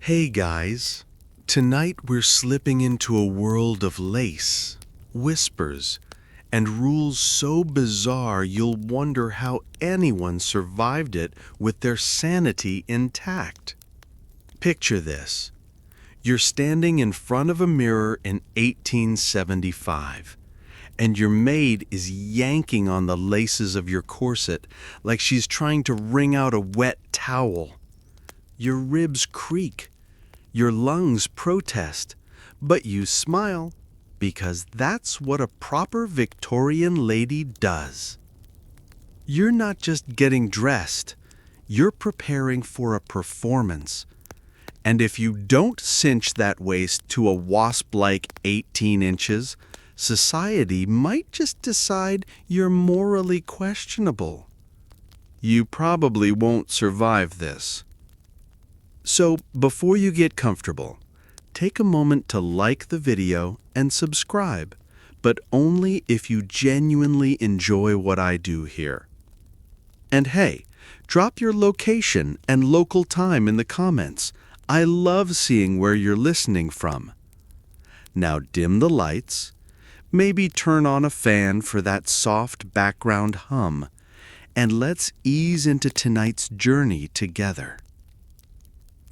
Hey guys, tonight we're slipping into a world of lace, whispers, and rules so bizarre you'll wonder how anyone survived it with their sanity intact. Picture this. You're standing in front of a mirror in 1875, and your maid is yanking on the laces of your corset like she's trying to wring out a wet towel. Your ribs creak. Your lungs protest, but you smile because that's what a proper Victorian lady does. You're not just getting dressed, you're preparing for a performance. And if you don't cinch that waist to a wasp-like 18 inches, society might just decide you're morally questionable. You probably won't survive this. So, before you get comfortable, take a moment to like the video and subscribe, but only if you genuinely enjoy what I do here. And hey, drop your location and local time in the comments. I love seeing where you're listening from. Now dim the lights, maybe turn on a fan for that soft background hum, and let's ease into tonight's journey together.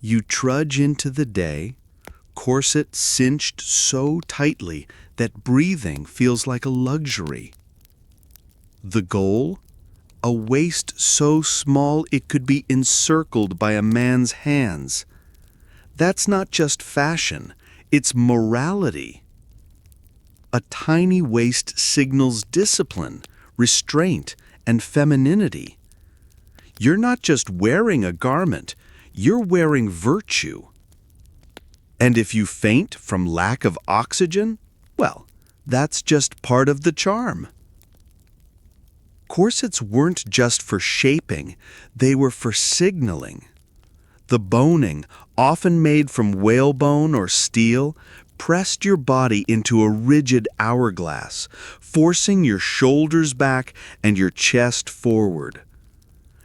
You trudge into the day, corset cinched so tightly that breathing feels like a luxury. The goal? A waist so small it could be encircled by a man's hands. That's not just fashion, it's morality. A tiny waist signals discipline, restraint, and femininity. You're not just wearing a garment, you're wearing virtue. And if you faint from lack of oxygen, well, that's just part of the charm. Corsets weren't just for shaping, they were for signaling. The boning, often made from whalebone or steel, pressed your body into a rigid hourglass, forcing your shoulders back and your chest forward.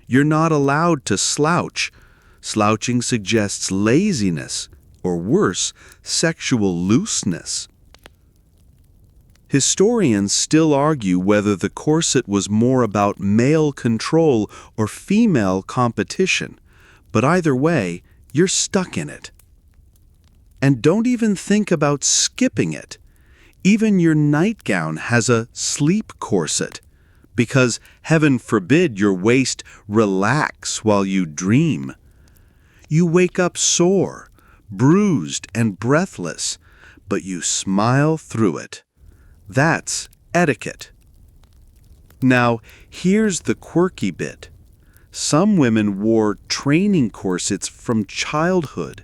You're not allowed to slouch. Slouching suggests laziness, or worse, sexual looseness. Historians still argue whether the corset was more about male control or female competition, but either way, you're stuck in it. And don't even think about skipping it. Even your nightgown has a sleep corset, because heaven forbid your waist relax while you dream. You wake up sore, bruised, and breathless, but you smile through it. That's etiquette. Now, here's the quirky bit. Some women wore training corsets from childhood.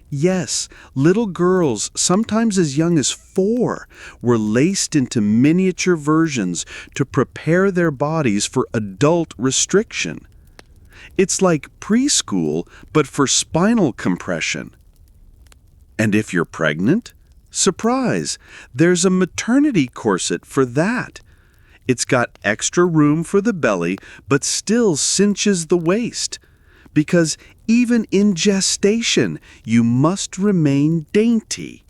Yes, little girls, sometimes as young as 4, were laced into miniature versions to prepare their bodies for adult restriction. It's like preschool, but for spinal compression. And if you're pregnant, surprise, there's a maternity corset for that. It's got extra room for the belly, but still cinches the waist. Because even in gestation, you must remain dainty.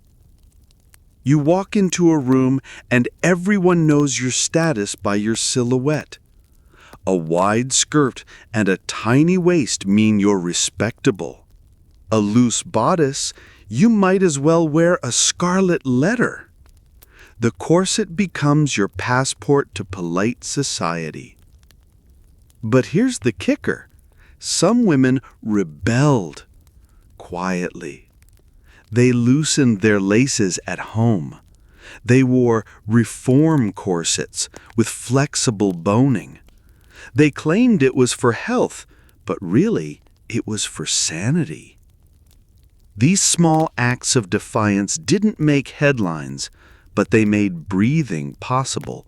You walk into a room and everyone knows your status by your silhouette. A wide skirt and a tiny waist mean you're respectable. A loose bodice, you might as well wear a scarlet letter. The corset becomes your passport to polite society. But here's the kicker. Some women rebelled quietly. They loosened their laces at home. They wore reform corsets with flexible boning. They claimed it was for health, but really, it was for sanity. These small acts of defiance didn't make headlines, but they made breathing possible.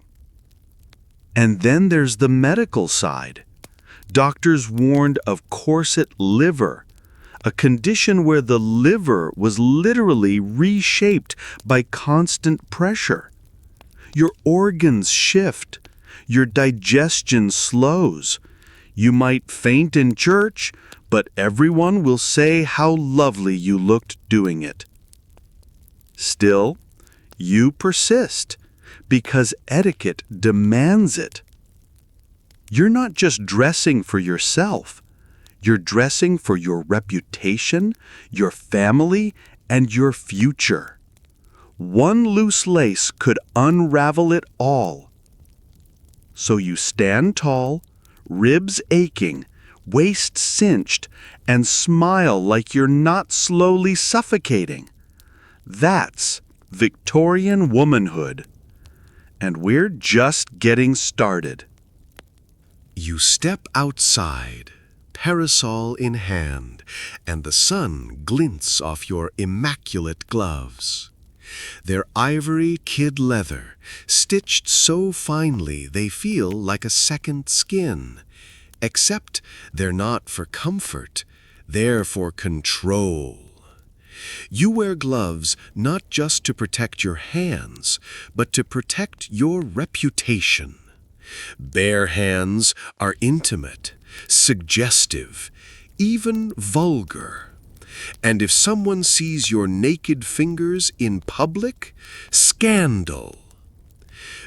And then there's the medical side. Doctors warned of corset liver, a condition where the liver was literally reshaped by constant pressure. Your organs shift. Your digestion slows. You might faint in church, but everyone will say how lovely you looked doing it. Still, you persist because etiquette demands it. You're not just dressing for yourself. You're dressing for your reputation, your family, and your future. One loose lace could unravel it all. So you stand tall, ribs aching, waist cinched, and smile like you're not slowly suffocating. That's Victorian womanhood. And we're just getting started. You step outside, parasol in hand, and the sun glints off your immaculate gloves. They're ivory kid leather, stitched so finely they feel like a second skin. Except they're not for comfort, they're for control. You wear gloves not just to protect your hands, but to protect your reputation. Bare hands are intimate, suggestive, even vulgar. And if someone sees your naked fingers in public, scandal.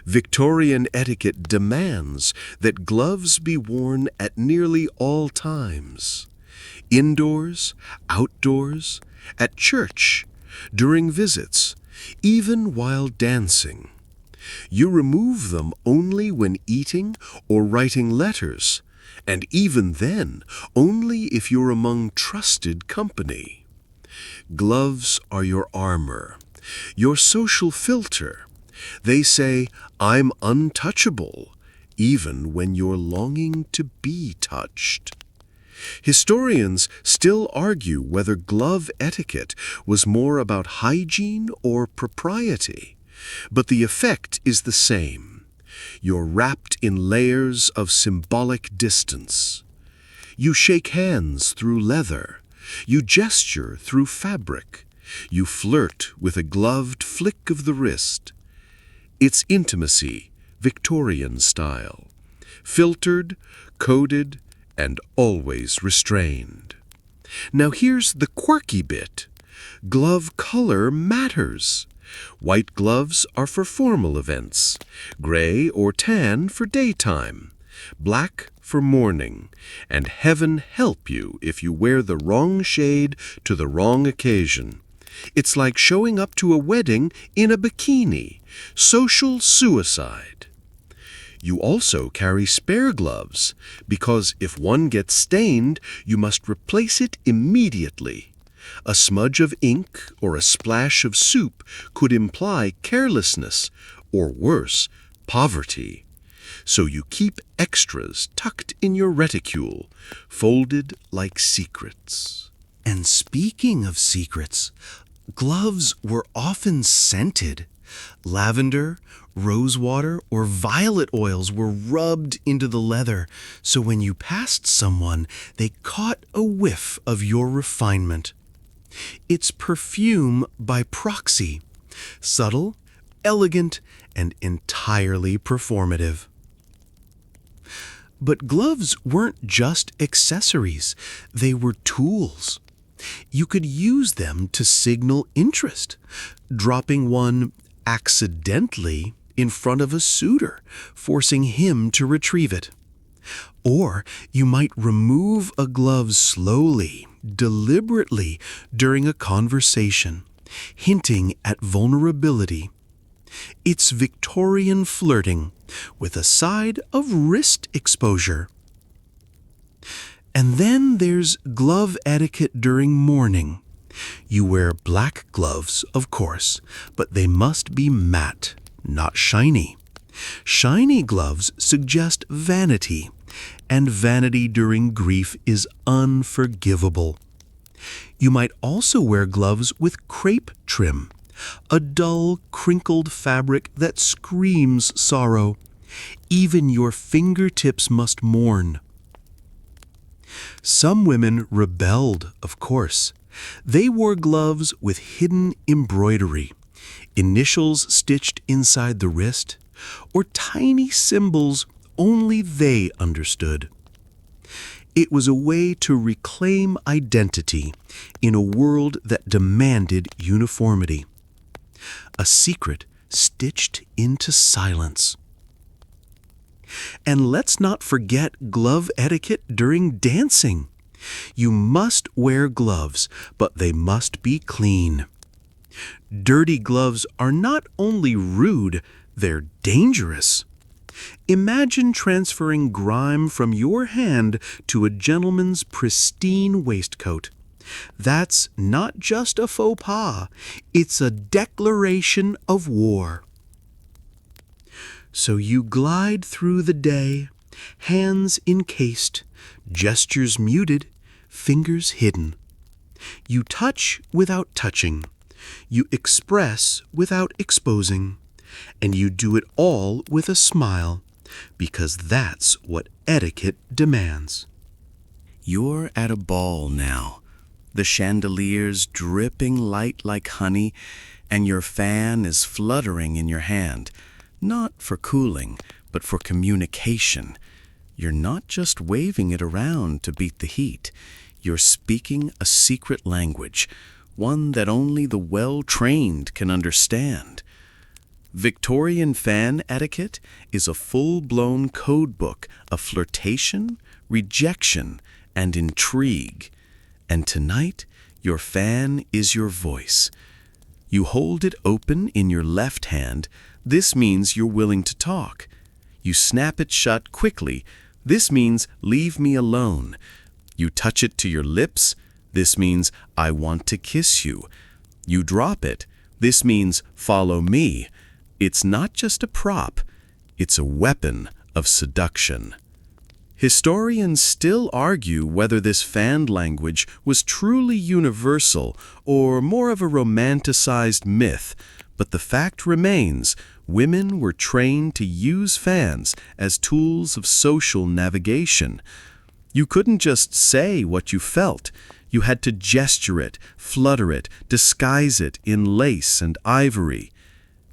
Victorian etiquette demands that gloves be worn at nearly all times. Indoors, outdoors, at church, during visits, even while dancing. You remove them only when eating or writing letters, and even then, only if you're among trusted company. Gloves are your armor, your social filter. They say, "I'm untouchable," even when you're longing to be touched. Historians still argue whether glove etiquette was more about hygiene or propriety, but the effect is the same. You're wrapped in layers of symbolic distance. You shake hands through leather. You gesture through fabric. You flirt with a gloved flick of the wrist. It's intimacy, Victorian style, filtered, coded, and always restrained. Now here's the quirky bit. Glove color matters. White gloves are for formal events, gray or tan for daytime, black for morning, and heaven help you if you wear the wrong shade to the wrong occasion. It's like showing up to a wedding in a bikini. Social suicide. You also carry spare gloves, because if one gets stained, you must replace it immediately. A smudge of ink or a splash of soup could imply carelessness, or worse, poverty. So you keep extras tucked in your reticule, folded like secrets. And speaking of secrets, gloves were often scented. Lavender, rosewater, or violet oils were rubbed into the leather, so when you passed someone, they caught a whiff of your refinement. It's perfume by proxy, subtle, elegant, and entirely performative. But gloves weren't just accessories, they were tools. You could use them to signal interest, dropping one accidentally in front of a suitor, forcing him to retrieve it. Or you might remove a glove slowly, deliberately during a conversation, hinting at vulnerability. It's Victorian flirting with a side of wrist exposure. And then there's glove etiquette during mourning. You wear black gloves, of course, but they must be matte, not shiny. Shiny gloves suggest vanity, and vanity during grief is unforgivable. You might also wear gloves with crepe trim, a dull, crinkled fabric that screams sorrow. Even your fingertips must mourn. Some women rebelled, of course. They wore gloves with hidden embroidery, initials stitched inside the wrist, or tiny symbols only they understood. It was a way to reclaim identity in a world that demanded uniformity. A secret stitched into silence. And let's not forget glove etiquette during dancing. You must wear gloves, but they must be clean. Dirty gloves are not only rude, they're dangerous. Imagine transferring grime from your hand to a gentleman's pristine waistcoat. That's not just a faux pas, it's a declaration of war. So you glide through the day, hands encased, gestures muted, fingers hidden. You touch without touching. You express without exposing. And you do it all with a smile, because that's what etiquette demands. You're at a ball now. The chandeliers dripping light like honey, and your fan is fluttering in your hand. Not for cooling, but for communication. You're not just waving it around to beat the heat. You're speaking a secret language, one that only the well-trained can understand. Victorian fan etiquette is a full-blown code book of flirtation, rejection, and intrigue. And tonight, your fan is your voice. You hold it open in your left hand. This means you're willing to talk. You snap it shut quickly. This means leave me alone. You touch it to your lips. This means I want to kiss you. You drop it. This means follow me. It's not just a prop. It's a weapon of seduction. Historians still argue whether this fanned language was truly universal or more of a romanticized myth, but the fact remains, women were trained to use fans as tools of social navigation. You couldn't just say what you felt. You had to gesture it, flutter it, disguise it in lace and ivory.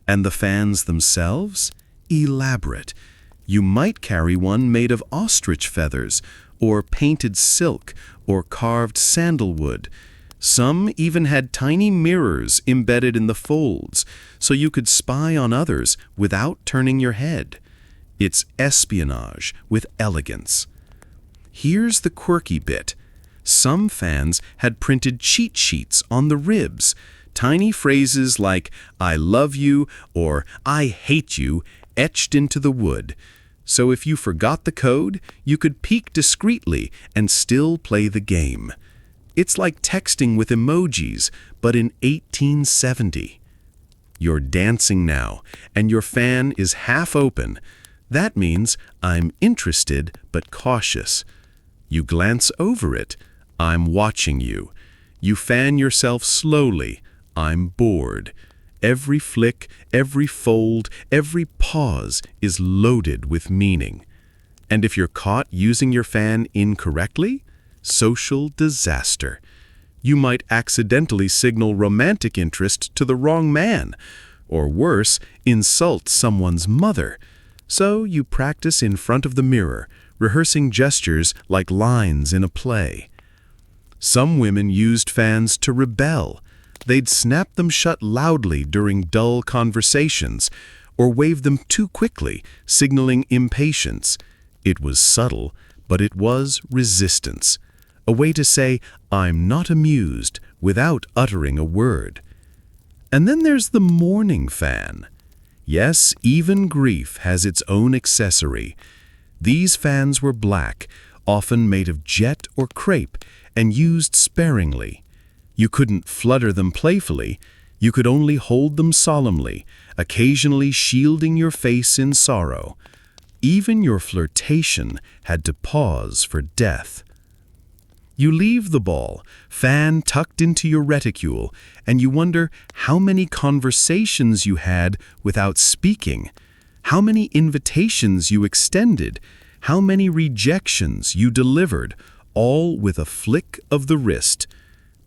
And the fans themselves? Elaborate. You might carry one made of ostrich feathers, or painted silk, or carved sandalwood. Some even had tiny mirrors embedded in the folds, so you could spy on others without turning your head. It's espionage with elegance. Here's the quirky bit. Some fans had printed cheat sheets on the ribs, tiny phrases like, "I love you," or "I hate you," etched into the wood. So if you forgot the code, you could peek discreetly and still play the game. It's like texting with emojis, but in 1870. You're dancing now, and your fan is half open. That means I'm interested but cautious. You glance over it. I'm watching you. You fan yourself slowly. I'm bored. Every flick, every fold, every pause is loaded with meaning. And if you're caught using your fan incorrectly, social disaster. You might accidentally signal romantic interest to the wrong man, or worse, insult someone's mother. So you practice in front of the mirror, rehearsing gestures like lines in a play. Some women used fans to rebel. They'd snap them shut loudly during dull conversations, or wave them too quickly, signaling impatience. It was subtle, but it was resistance. A way to say, "I'm not amused," without uttering a word. And then there's the mourning fan. Yes, even grief has its own accessory. These fans were black, often made of jet or crepe, and used sparingly. You couldn't flutter them playfully. You could only hold them solemnly, occasionally shielding your face in sorrow. Even your flirtation had to pause for death. You leave the ball, fan tucked into your reticule, and you wonder how many conversations you had without speaking, how many invitations you extended, how many rejections you delivered, all with a flick of the wrist.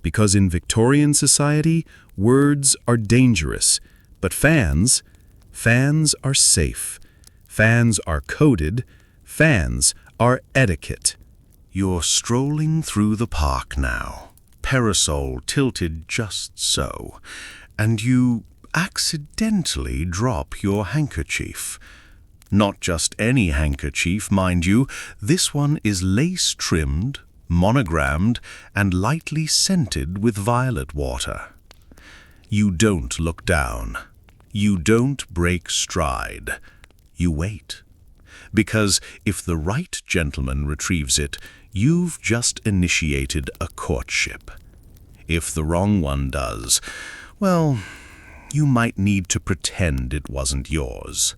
Because in Victorian society, words are dangerous, but fans are safe. Fans are coded. Fans are etiquette. You're strolling through the park now, parasol tilted just so, and you accidentally drop your handkerchief. Not just any handkerchief, mind you. This one is lace-trimmed, monogrammed, and lightly scented with violet water. You don't look down. You don't break stride. You wait. Because if the right gentleman retrieves it, you've just initiated a courtship. If the wrong one does, well, you might need to pretend it wasn't yours.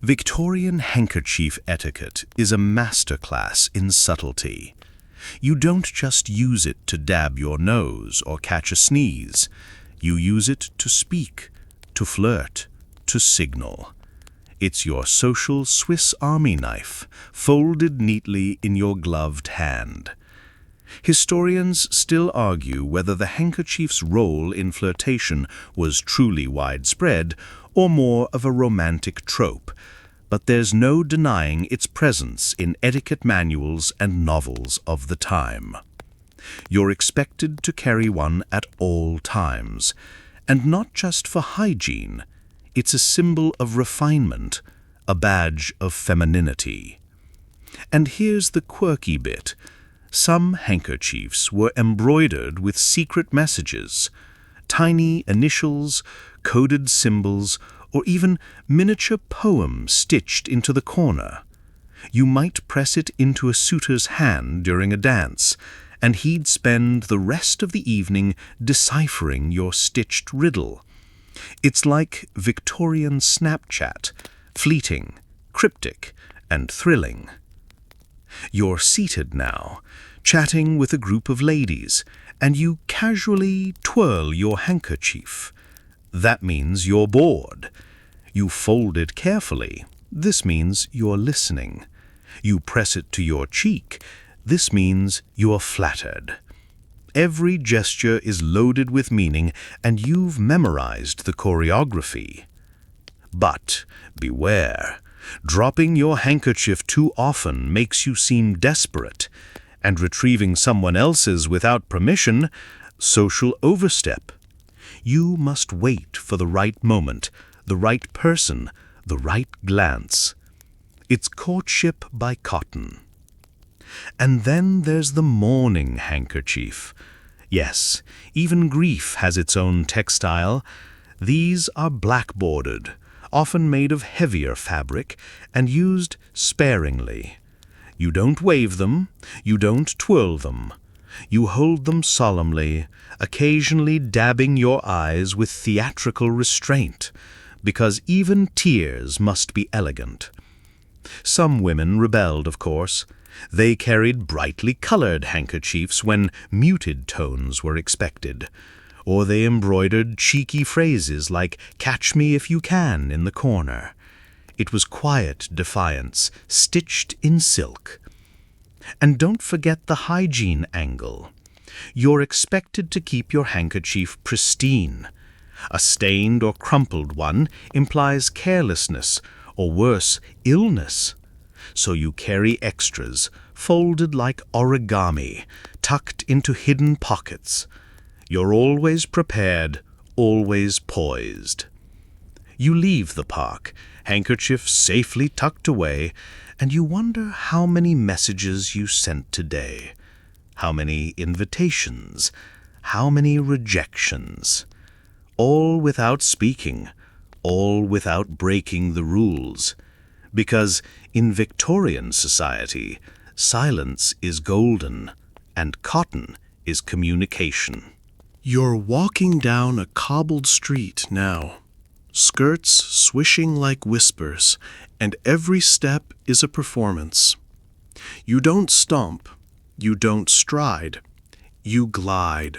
Victorian handkerchief etiquette is a masterclass in subtlety. You don't just use it to dab your nose or catch a sneeze. You use it to speak, to flirt, to signal. It's your social Swiss Army knife, folded neatly in your gloved hand. Historians still argue whether the handkerchief's role in flirtation was truly widespread or more of a romantic trope, but there's no denying its presence in etiquette manuals and novels of the time. You're expected to carry one at all times, and not just for hygiene. It's a symbol of refinement, a badge of femininity. And here's the quirky bit. Some handkerchiefs were embroidered with secret messages, tiny initials, coded symbols, or even miniature poems stitched into the corner. You might press it into a suitor's hand during a dance, and he'd spend the rest of the evening deciphering your stitched riddle. It's like Victorian Snapchat, fleeting, cryptic, and thrilling. You're seated now, chatting with a group of ladies, and you casually twirl your handkerchief. That means you're bored. You fold it carefully. This means you're listening. You press it to your cheek. This means you're flattered. Every gesture is loaded with meaning, and you've memorized the choreography. But beware. Dropping your handkerchief too often makes you seem desperate, and retrieving someone else's without permission, social overstep. You must wait for the right moment, the right person, the right glance. It's courtship by cotton. And then there's the mourning handkerchief. Yes, even grief has its own textile. These are black-bordered, often made of heavier fabric, and used sparingly. You don't wave them, you don't twirl them. You hold them solemnly, occasionally dabbing your eyes with theatrical restraint, because even tears must be elegant. Some women rebelled, of course. They carried brightly colored handkerchiefs when muted tones were expected, or they embroidered cheeky phrases like "catch me if you can" in the corner. It was quiet defiance, stitched in silk. And don't forget the hygiene angle. You're expected to keep your handkerchief pristine. A stained or crumpled one implies carelessness, or worse, illness. So you carry extras, folded like origami, tucked into hidden pockets. You're always prepared, always poised. You leave the park, handkerchief safely tucked away, and you wonder how many messages you sent today, how many invitations, how many rejections. All without speaking, all without breaking the rules. Because in Victorian society, silence is golden, and cotton is communication. You're walking down a cobbled street now, skirts swishing like whispers, and every step is a performance. You don't stomp, you don't stride, you glide.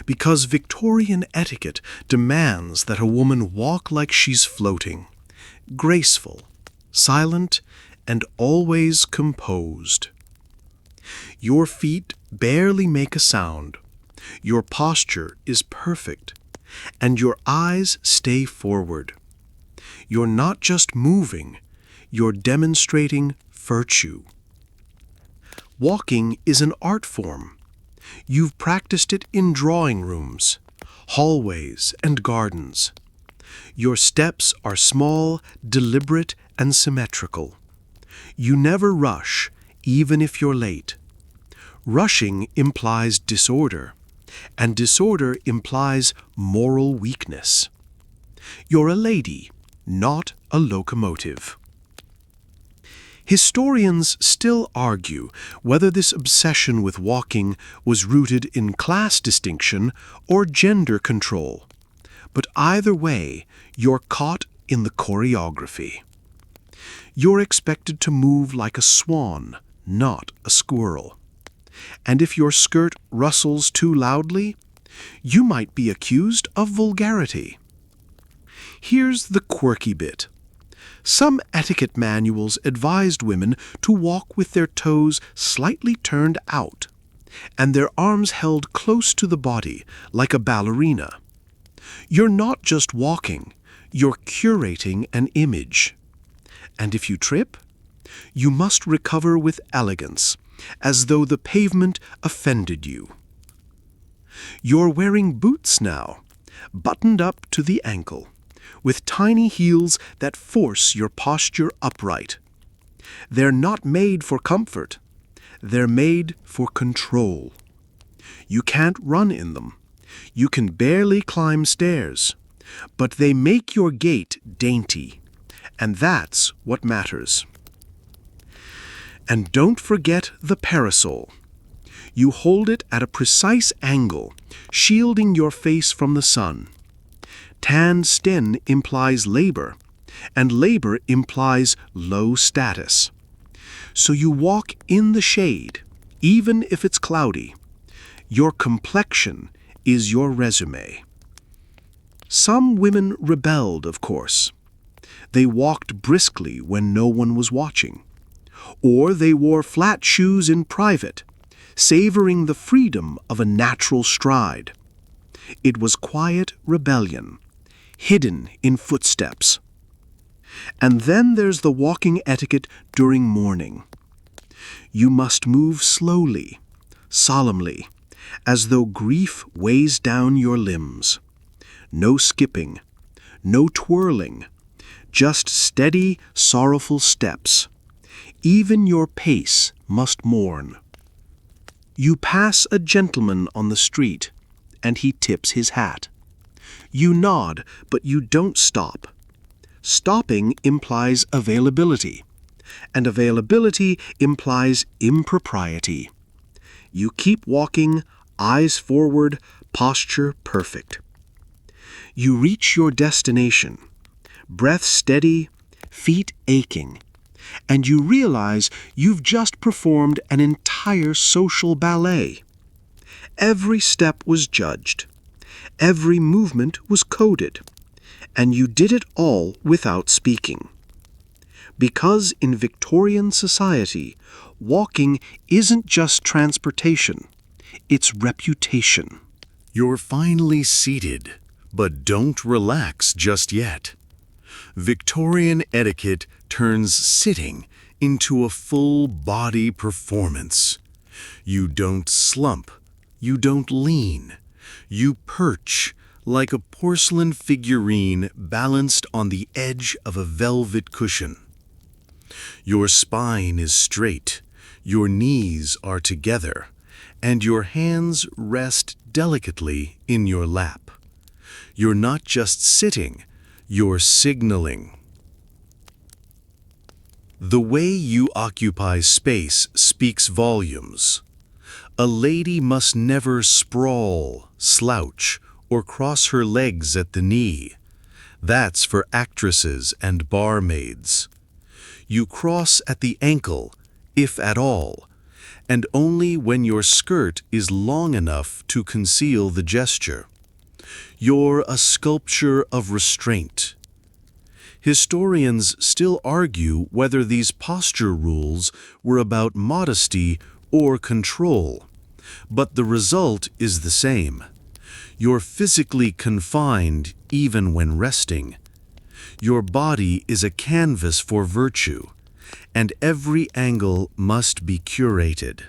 Because Victorian etiquette demands that a woman walk like she's floating, graceful, silent, and always composed. Your feet barely make a sound. Your posture is perfect, and your eyes stay forward. You're not just moving, you're demonstrating virtue. Walking is an art form. You've practiced it in drawing rooms, hallways, and gardens. Your steps are small, deliberate, and symmetrical. You never rush, even if you're late. Rushing implies disorder, and disorder implies moral weakness. You're a lady, not a locomotive. Historians still argue whether this obsession with walking was rooted in class distinction or gender control. But either way, you're caught in the choreography. You're expected to move like a swan, not a squirrel. And if your skirt rustles too loudly, you might be accused of vulgarity. Here's the quirky bit. Some etiquette manuals advised women to walk with their toes slightly turned out, and their arms held close to the body, like a ballerina. You're not just walking, you're curating an image. And if you trip, you must recover with elegance, as though the pavement offended you. You're wearing boots now, buttoned up to the ankle, with tiny heels that force your posture upright. They're not made for comfort. They're made for control. You can't run in them. You can barely climb stairs. But they make your gait dainty. And that's what matters. And don't forget the parasol. You hold it at a precise angle, shielding your face from the sun. Tan skin implies labor, and labor implies low status. So you walk in the shade, even if it's cloudy. Your complexion is your resume. Some women rebelled, of course. They walked briskly when no one was watching. Or they wore flat shoes in private, savoring the freedom of a natural stride. It was quiet rebellion, hidden in footsteps. And then there's the walking etiquette during mourning. You must move slowly, solemnly, as though grief weighs down your limbs. No skipping, no twirling, just steady, sorrowful steps. Even your pace must mourn. You pass a gentleman on the street, and he tips his hat. You nod, but you don't stop. Stopping implies availability, and availability implies impropriety. You keep walking, eyes forward, posture perfect. You reach your destination, breath steady, feet aching, and you realize you've just performed an entire social ballet. Every step was judged. Every movement was coded, and you did it all without speaking. Because in Victorian society, walking isn't just transportation, it's reputation. You're finally seated, but don't relax just yet. Victorian etiquette turns sitting into a full-body performance. You don't slump, you don't lean. You perch like a porcelain figurine balanced on the edge of a velvet cushion. Your spine is straight, your knees are together, and your hands rest delicately in your lap. You're not just sitting, you're signaling. The way you occupy space speaks volumes. A lady must never sprawl, slouch, or cross her legs at the knee. That's for actresses and barmaids. You cross at the ankle, if at all, and only when your skirt is long enough to conceal the gesture. You're a sculpture of restraint. Historians still argue whether these posture rules were about modesty or control, but the result is the same. You're physically confined even when resting. Your body is a canvas for virtue, and every angle must be curated.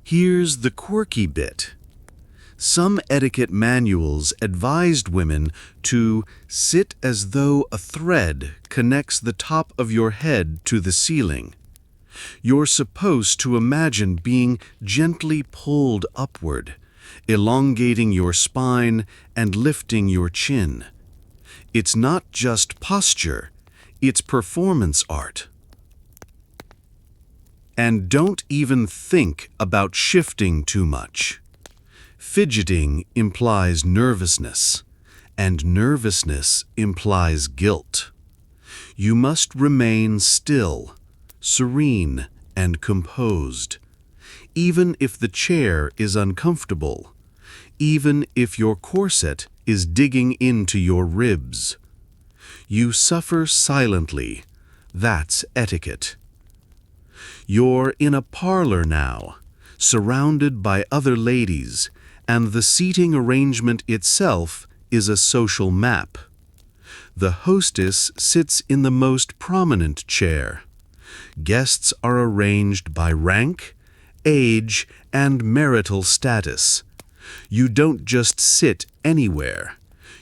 Here's the quirky bit. Some etiquette manuals advised women to sit as though a thread connects the top of your head to the ceiling. You're supposed to imagine being gently pulled upward, elongating your spine and lifting your chin. It's not just posture, it's performance art. And don't even think about shifting too much. Fidgeting implies nervousness, and nervousness implies guilt. You must remain still, serene, and composed, even if the chair is uncomfortable, even if your corset is digging into your ribs. You suffer silently. That's etiquette. You're in a parlor now, surrounded by other ladies, and the seating arrangement itself is a social map. The hostess sits in the most prominent chair. Guests are arranged by rank, age, and marital status. You don't just sit anywhere.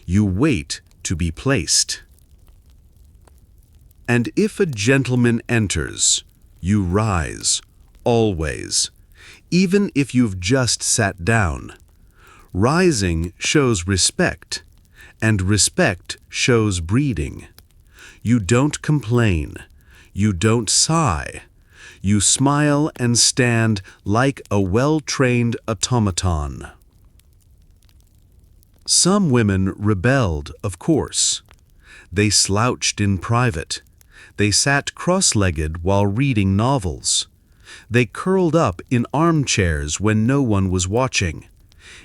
You wait to be placed. And if a gentleman enters, you rise, always, even if you've just sat down. Rising shows respect, and respect shows breeding. You don't complain. You don't sigh. You smile and stand like a well-trained automaton. Some women rebelled, of course. They slouched in private. They sat cross-legged while reading novels. They curled up in armchairs when no one was watching.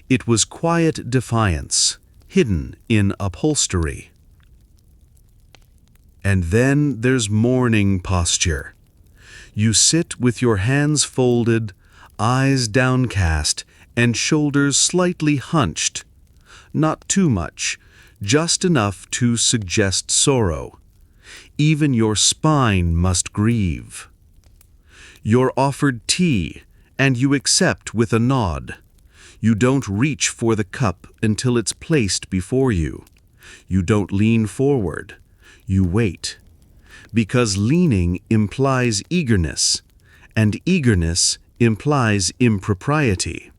It was quiet defiance, hidden in upholstery. And then there's morning posture. You sit with your hands folded, eyes downcast, and shoulders slightly hunched. Not too much, just enough to suggest sorrow. Even your spine must grieve. You're offered tea, and you accept with a nod. You don't reach for the cup until it's placed before you. You don't lean forward. You wait. Because leaning implies eagerness, and eagerness implies impropriety.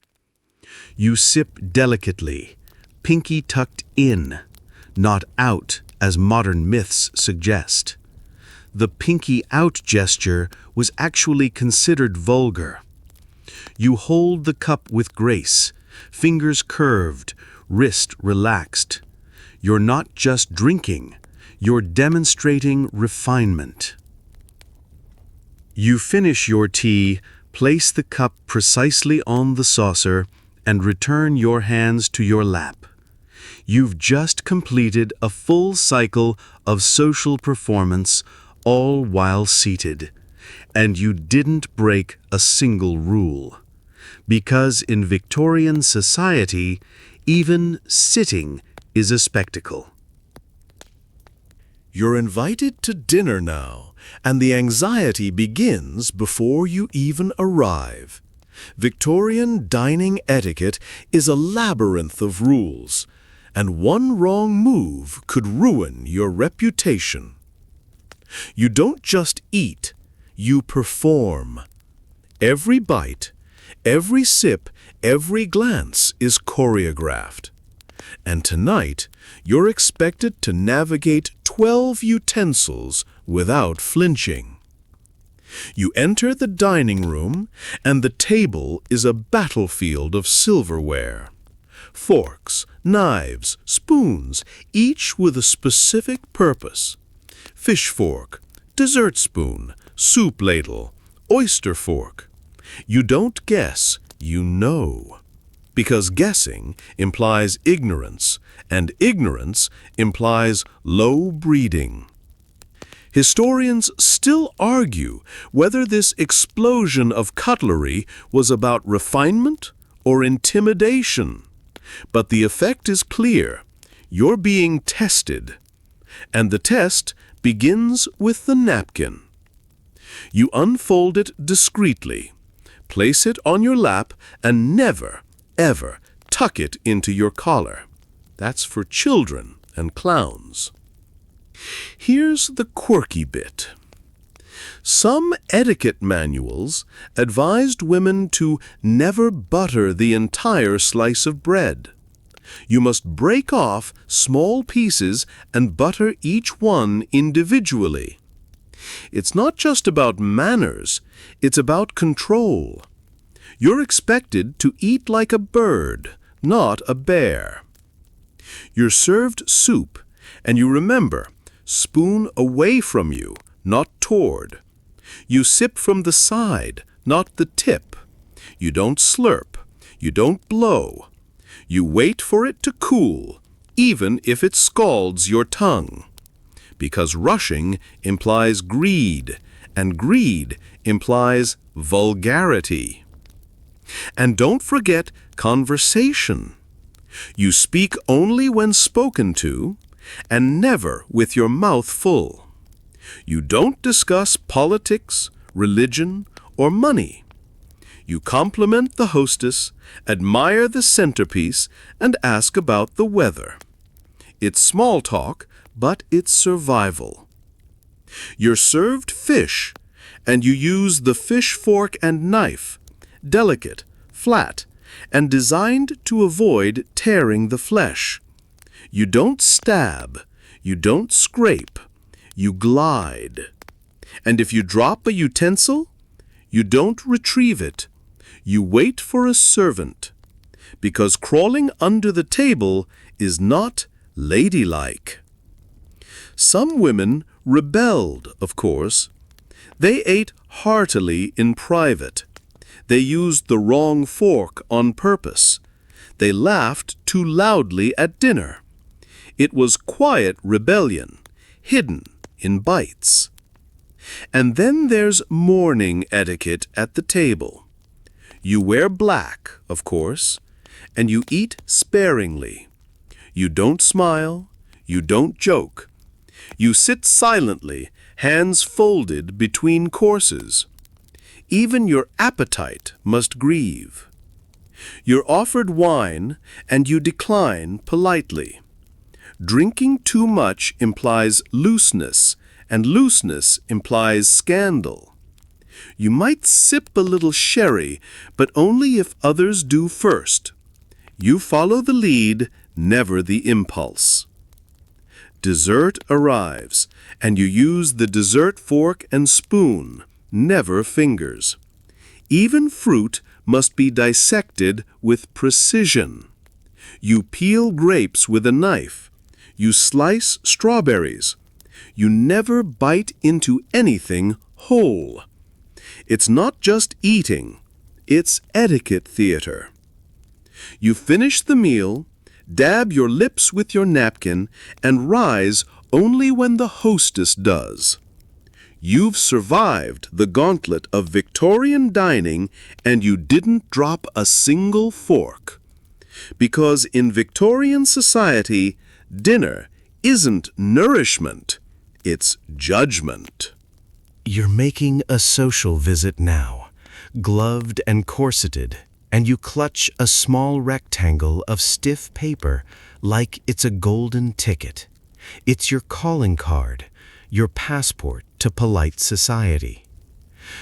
You sip delicately, pinky tucked in, not out as modern myths suggest. The pinky out gesture was actually considered vulgar. You hold the cup with grace, fingers curved, wrist relaxed. You're not just drinking, you're demonstrating refinement. You finish your tea, place the cup precisely on the saucer, and return your hands to your lap. You've just completed a full cycle of social performance, all while seated, and you didn't break a single rule. Because in Victorian society, even sitting is a spectacle. You're invited to dinner now, and the anxiety begins before you even arrive. Victorian dining etiquette is a labyrinth of rules, and one wrong move could ruin your reputation. You don't just eat, you perform. Every bite, every sip, every glance is choreographed. And tonight, you're expected to navigate 12 utensils without flinching. You enter the dining room, and the table is a battlefield of silverware. Forks, knives, spoons, each with a specific purpose. Fish fork, dessert spoon, soup ladle, oyster fork. You don't guess, you know. Because guessing implies ignorance, and ignorance implies low breeding. Historians still argue whether this explosion of cutlery was about refinement or intimidation. But the effect is clear. You're being tested. And the test begins with the napkin. You unfold it discreetly, place it on your lap, and never, ever tuck it into your collar. That's for children and clowns. Here's the quirky bit. Some etiquette manuals advised women to never butter the entire slice of bread. You must break off small pieces and butter each one individually. It's not just about manners, it's about control. You're expected to eat like a bird, not a bear. You're served soup, and you remember, spoon away from you, not toward. You sip from the side, not the tip. You don't slurp. You don't blow. You wait for it to cool, even if it scalds your tongue. Because rushing implies greed, and greed implies vulgarity. And don't forget conversation. You speak only when spoken to, and never with your mouth full. You don't discuss politics, religion, or money. You compliment the hostess, admire the centerpiece, and ask about the weather. It's small talk, but it's survival. You're served fish, and you use the fish fork and knife, delicate, flat, and designed to avoid tearing the flesh. You don't stab, you don't scrape, you glide. And if you drop a utensil, you don't retrieve it. You wait for a servant, because crawling under the table is not ladylike. Some women rebelled, of course. They ate heartily in private. They used the wrong fork on purpose. They laughed too loudly at dinner. It was quiet rebellion, hidden in bites. And then there's morning etiquette at the table. You wear black, of course, and you eat sparingly. You don't smile, you don't joke. You sit silently, hands folded between courses. Even your appetite must grieve. You're offered wine, and you decline politely. Drinking too much implies looseness, and looseness implies scandal. You might sip a little sherry, but only if others do first. You follow the lead, never the impulse. Dessert arrives, and you use the dessert fork and spoon, never fingers. Even fruit must be dissected with precision. You peel grapes with a knife. You slice strawberries. You never bite into anything whole. It's not just eating, it's etiquette theater. You finish the meal, dab your lips with your napkin, and rise only when the hostess does. You've survived the gauntlet of Victorian dining, and you didn't drop a single fork. Because in Victorian society, dinner isn't nourishment, it's judgment. You're making a social visit now, gloved and corseted, and you clutch a small rectangle of stiff paper like it's a golden ticket. It's your calling card, your passport to polite society.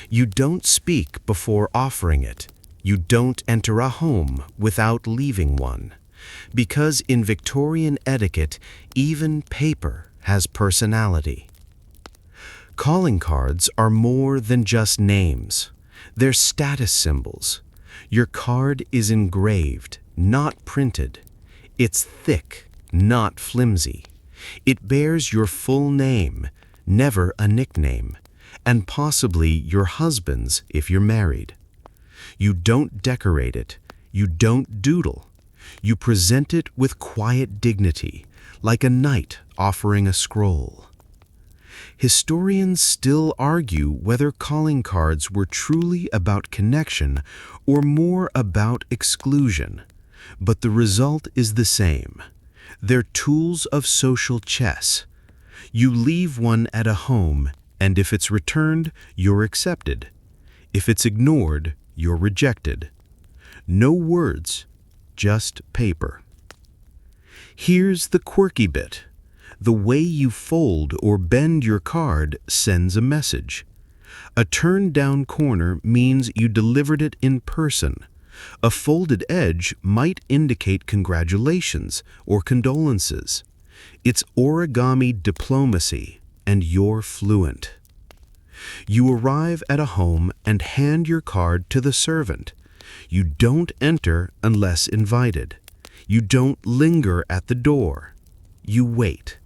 You don't speak before offering it. You don't enter a home without leaving one. Because in Victorian etiquette, even paper has personality. Calling cards are more than just names. They're status symbols. Your card is engraved, not printed. It's thick, not flimsy. It bears your full name, never a nickname, and possibly your husband's if you're married. You don't decorate it. You don't doodle. You present it with quiet dignity, like a knight offering a scroll. Historians still argue whether calling cards were truly about connection or more about exclusion, but the result is the same. They're tools of social chess. You leave one at a home, and if it's returned, you're accepted. If it's ignored, you're rejected. No words, just paper. Here's the quirky bit. The way you fold or bend your card sends a message. A turned-down corner means you delivered it in person. A folded edge might indicate congratulations or condolences. It's origami diplomacy, and you're fluent. You arrive at a home and hand your card to the servant. You don't enter unless invited. You don't linger at the door. You wait.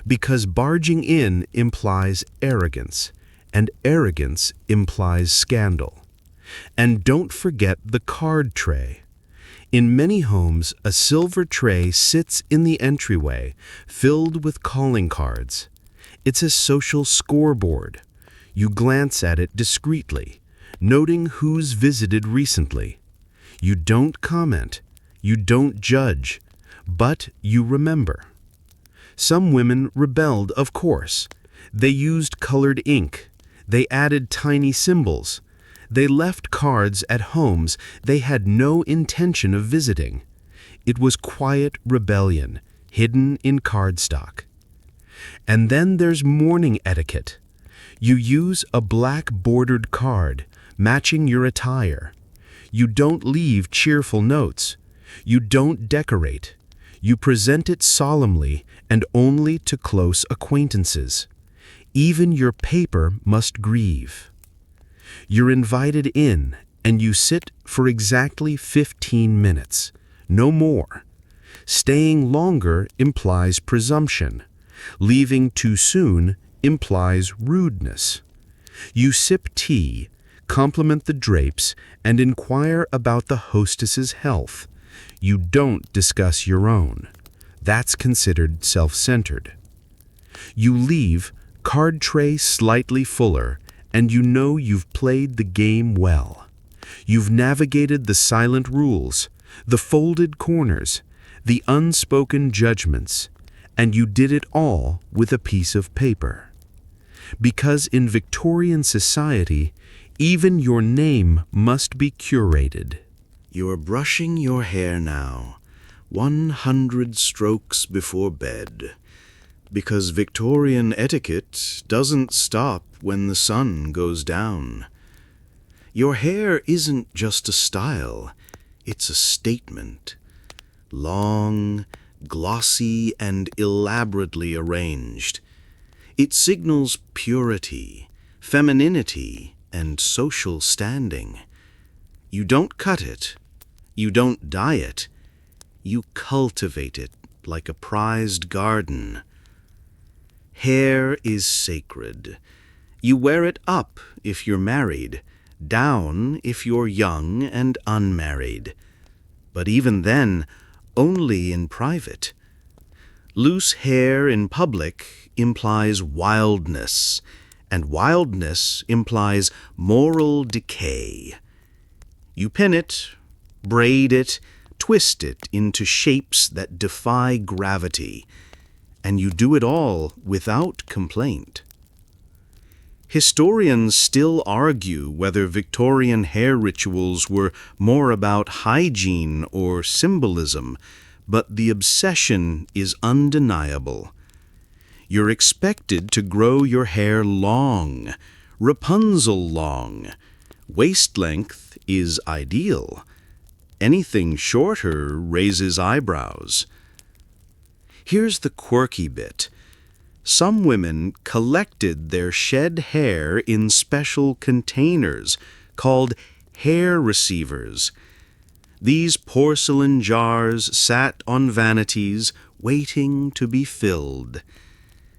Because barging in implies arrogance, and arrogance implies scandal. And don't forget the card tray. In many homes, a silver tray sits in the entryway, filled with calling cards. It's a social scoreboard. You glance at it discreetly, noting who's visited recently. You don't comment, you don't judge, but you remember. Some women rebelled, of course. They used colored ink. They added tiny symbols. They left cards at homes they had no intention of visiting. It was quiet rebellion, hidden in cardstock. And then there's mourning etiquette. You use a black bordered card, matching your attire. You don't leave cheerful notes. You don't decorate. You present it solemnly and only to close acquaintances. Even your paper must grieve. You're invited in, and you sit for exactly 15 minutes, no more. Staying longer implies presumption. Leaving too soon implies rudeness. You sip tea, compliment the drapes, and inquire about the hostess's health. You don't discuss your own. That's considered self-centered. You leave, card tray slightly fuller, and you know you've played the game well. You've navigated the silent rules, the folded corners, the unspoken judgments, and you did it all with a piece of paper. Because in Victorian society, even your name must be curated. You're brushing your hair now, 100 strokes before bed. Because Victorian etiquette doesn't stop when the sun goes down. Your hair isn't just a style, it's a statement. Long, glossy, and elaborately arranged. It signals purity, femininity, and social standing. You don't cut it, you don't dye it, you cultivate it like a prized garden. Hair is sacred. You wear it up if you're married, down if you're young and unmarried. But even then, only in private. Loose hair in public implies wildness, and wildness implies moral decay. You pin it, braid it, twist it into shapes that defy gravity, and you do it all without complaint. Historians still argue whether Victorian hair rituals were more about hygiene or symbolism, but the obsession is undeniable. You're expected to grow your hair long, Rapunzel long. Waist length is ideal. Anything shorter raises eyebrows. Here's the quirky bit. Some women collected their shed hair in special containers called hair receivers. These porcelain jars sat on vanities waiting to be filled.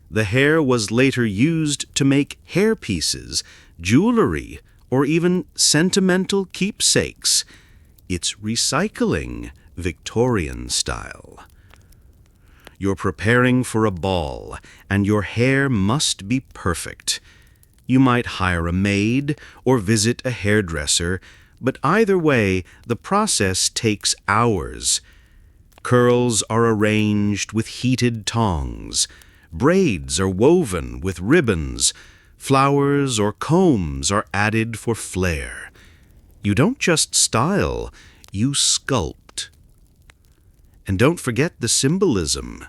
The hair was later used to make hairpieces, jewelry, or even sentimental keepsakes. It's recycling, Victorian style. You're preparing for a ball, and your hair must be perfect. You might hire a maid or visit a hairdresser, but either way, the process takes hours. Curls are arranged with heated tongs. Braids are woven with ribbons. Flowers or combs are added for flair. You don't just style, you sculpt. And don't forget the symbolism.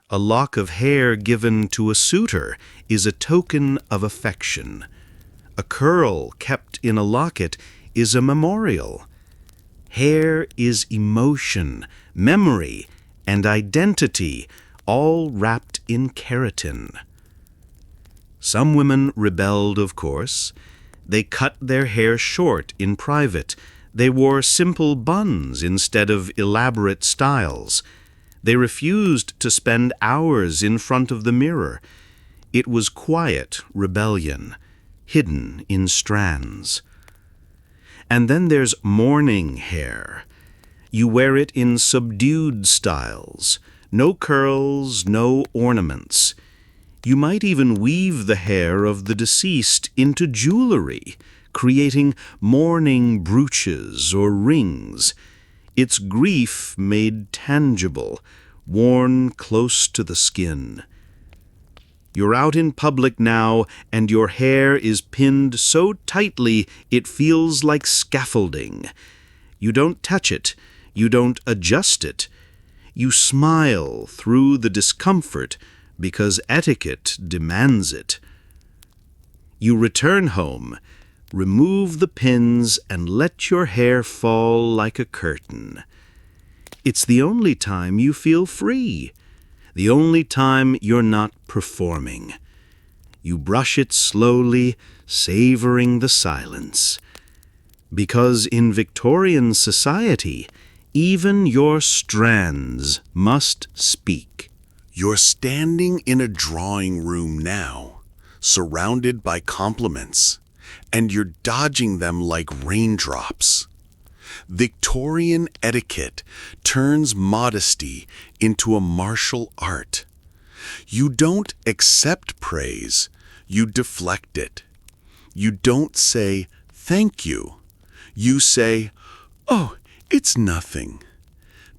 A lock of hair given to a suitor is a token of affection. A curl kept in a locket is a memorial. Hair is emotion, memory, and identity, all wrapped in keratin. Some women rebelled, of course. They cut their hair short in private. They wore simple buns instead of elaborate styles. They refused to spend hours in front of the mirror. It was quiet rebellion, hidden in strands. And then there's morning hair. You wear it in subdued styles. No curls, no ornaments. You might even weave the hair of the deceased into jewelry, creating mourning brooches or rings. It's grief made tangible, worn close to the skin. You're out in public now, and your hair is pinned so tightly it feels like scaffolding. You don't touch it. You don't adjust it. You smile through the discomfort because etiquette demands it. You return home, remove the pins, and let your hair fall like a curtain. It's the only time you feel free, the only time you're not performing. You brush it slowly, savoring the silence. Because in Victorian society, even your strands must speak. You're standing in a drawing room now, surrounded by compliments, and you're dodging them like raindrops. Victorian etiquette turns modesty into a martial art. You don't accept praise, you deflect it. You don't say, "Thank you." You say, "Oh, it's nothing."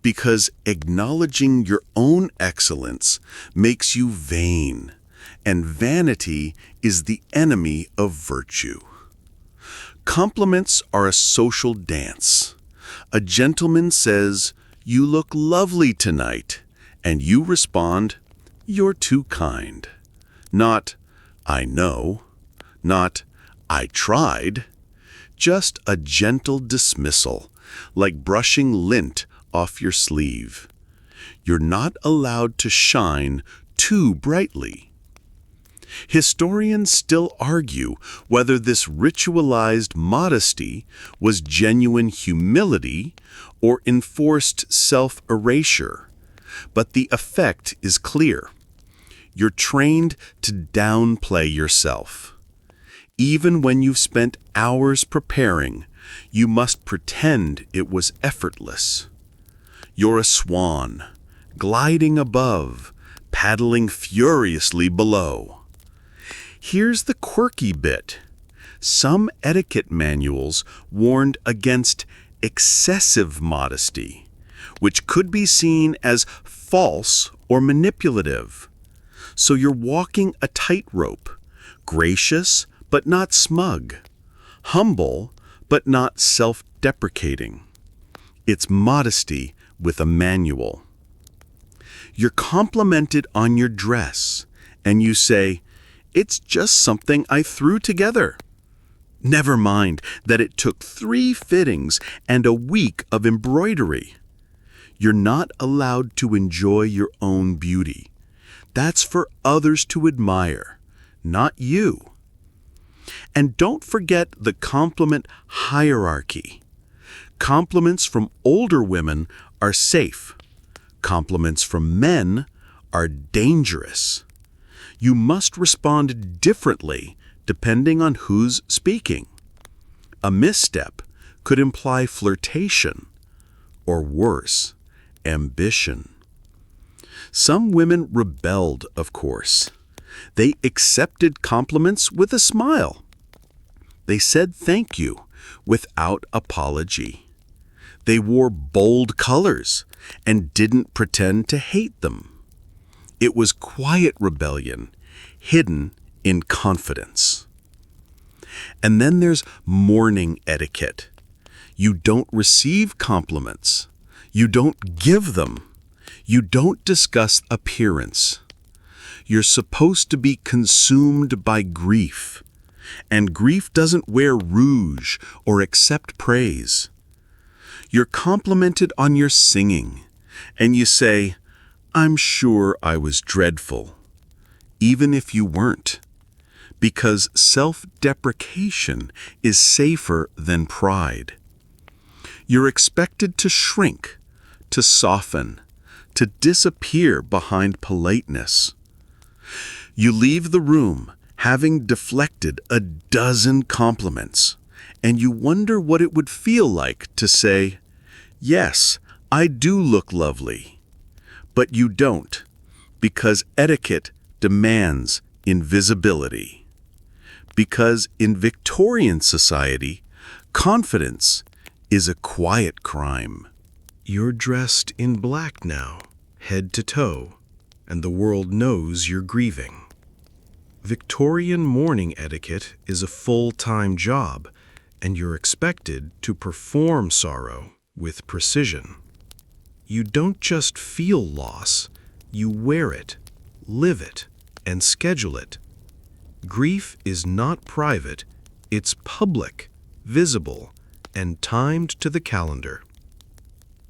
Because acknowledging your own excellence makes you vain, and vanity is the enemy of virtue. Compliments are a social dance. A gentleman says, "You look lovely tonight," and you respond, "You're too kind." Not, "I know," not, "I tried," just a gentle dismissal, like brushing lint off your sleeve. You're not allowed to shine too brightly. Historians still argue whether this ritualized modesty was genuine humility or enforced self-erasure, but the effect is clear. You're trained to downplay yourself. Even when you've spent hours preparing, you must pretend it was effortless. You're a swan, gliding above, paddling furiously below. Here's the quirky bit. Some etiquette manuals warned against excessive modesty, which could be seen as false or manipulative. So you're walking a tightrope, gracious but not smug, humble but not self-deprecating. It's modesty with a manual. You're complimented on your dress, and you say, "It's just something I threw together." Never mind that it took 3 fittings and a week of embroidery. You're not allowed to enjoy your own beauty. That's for others to admire, not you. And don't forget the compliment hierarchy. Compliments from older women are safe. Compliments from men are dangerous. You must respond differently depending on who's speaking. A misstep could imply flirtation, or worse, ambition. Some women rebelled, of course. They accepted compliments with a smile. They said thank you without apology. They wore bold colors and didn't pretend to hate them. It was quiet rebellion, hidden in confidence. And then there's mourning etiquette. You don't receive compliments. You don't give them. You don't discuss appearance. You're supposed to be consumed by grief. And grief doesn't wear rouge or accept praise. You're complimented on your singing, and you say, "I'm sure I was dreadful," even if you weren't, because self-deprecation is safer than pride. You're expected to shrink, to soften, to disappear behind politeness. You leave the room having deflected a dozen compliments, and you wonder what it would feel like to say, "Yes, I do look lovely." But you don't, because etiquette demands invisibility. Because in Victorian society, confidence is a quiet crime. You're dressed in black now, head to toe, and the world knows you're grieving. Victorian mourning etiquette is a full-time job, and you're expected to perform sorrow with precision. You don't just feel loss, you wear it, live it, and schedule it. Grief is not private, it's public, visible, and timed to the calendar.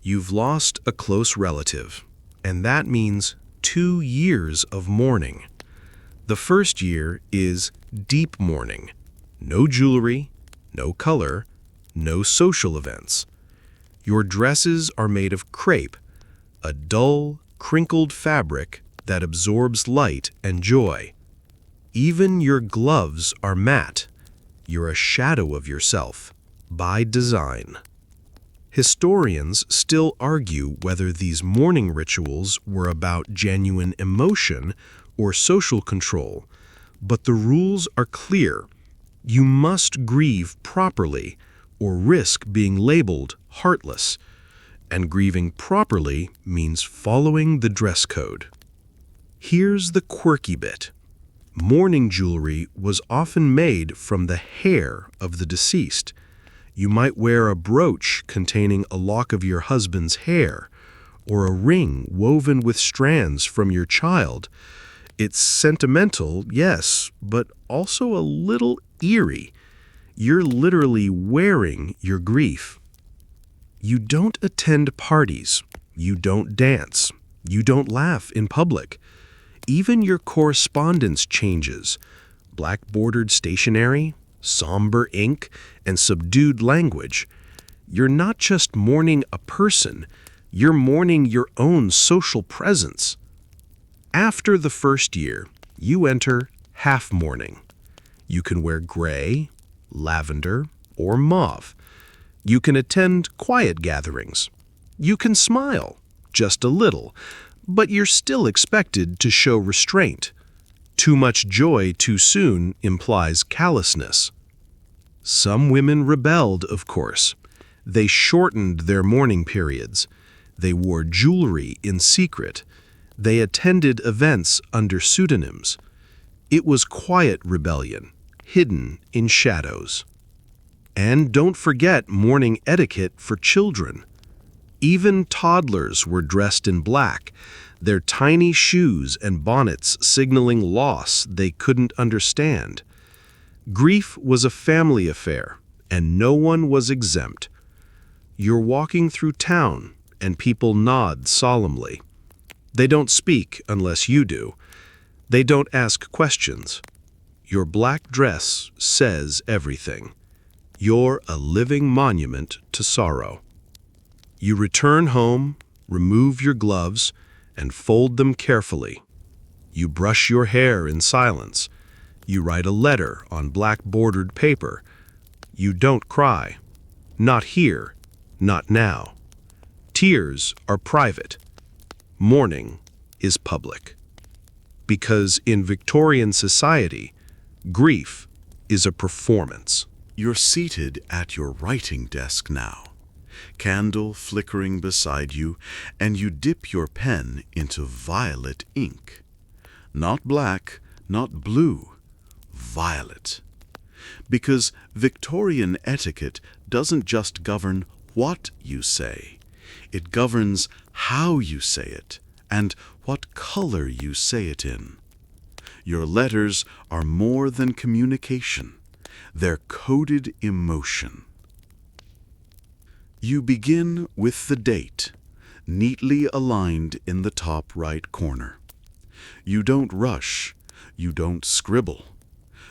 You've lost a close relative, and that means 2 years of mourning. The first year is deep mourning. No jewelry, no color, no social events. Your dresses are made of crepe, a dull, crinkled fabric that absorbs light and joy. Even your gloves are matte. You're a shadow of yourself, by design. Historians still argue whether these mourning rituals were about genuine emotion or social control, but the rules are clear. You must grieve properly or risk being labeled heartless, and grieving properly means following the dress code. Here's the quirky bit. Mourning jewelry was often made from the hair of the deceased. You might wear a brooch containing a lock of your husband's hair, or a ring woven with strands from your child. It's sentimental, yes, but also a little eerie. You're literally wearing your grief. You don't attend parties. You don't dance. You don't laugh in public. Even your correspondence changes. Black-bordered stationery, somber ink, and subdued language. You're not just mourning a person, you're mourning your own social presence. After the first year, you enter half mourning. You can wear gray, lavender, or mauve. You can attend quiet gatherings. You can smile, just a little, but you're still expected to show restraint. Too much joy too soon implies callousness. Some women rebelled, of course. They shortened their mourning periods. They wore jewelry in secret. They attended events under pseudonyms. It was quiet rebellion, hidden in shadows. And don't forget mourning etiquette for children. Even toddlers were dressed in black, their tiny shoes and bonnets signaling loss they couldn't understand. Grief was a family affair, and no one was exempt. You're walking through town, and people nod solemnly. They don't speak unless you do. They don't ask questions. Your black dress says everything. You're a living monument to sorrow. You return home, remove your gloves, and fold them carefully. You brush your hair in silence. You write a letter on black-bordered paper. You don't cry. Not here, not now. Tears are private. Mourning is public. Because in Victorian society, grief is a performance. You're seated at your writing desk now. candle flickering beside you, and you dip your pen into violet ink. Not black, not blue, violet. Because Victorian etiquette doesn't just govern what you say, it governs how you say it and what color you say it in. Your letters are more than communication. They're coded emotion. You begin with the date, neatly aligned in the top right corner. You don't rush. You don't scribble.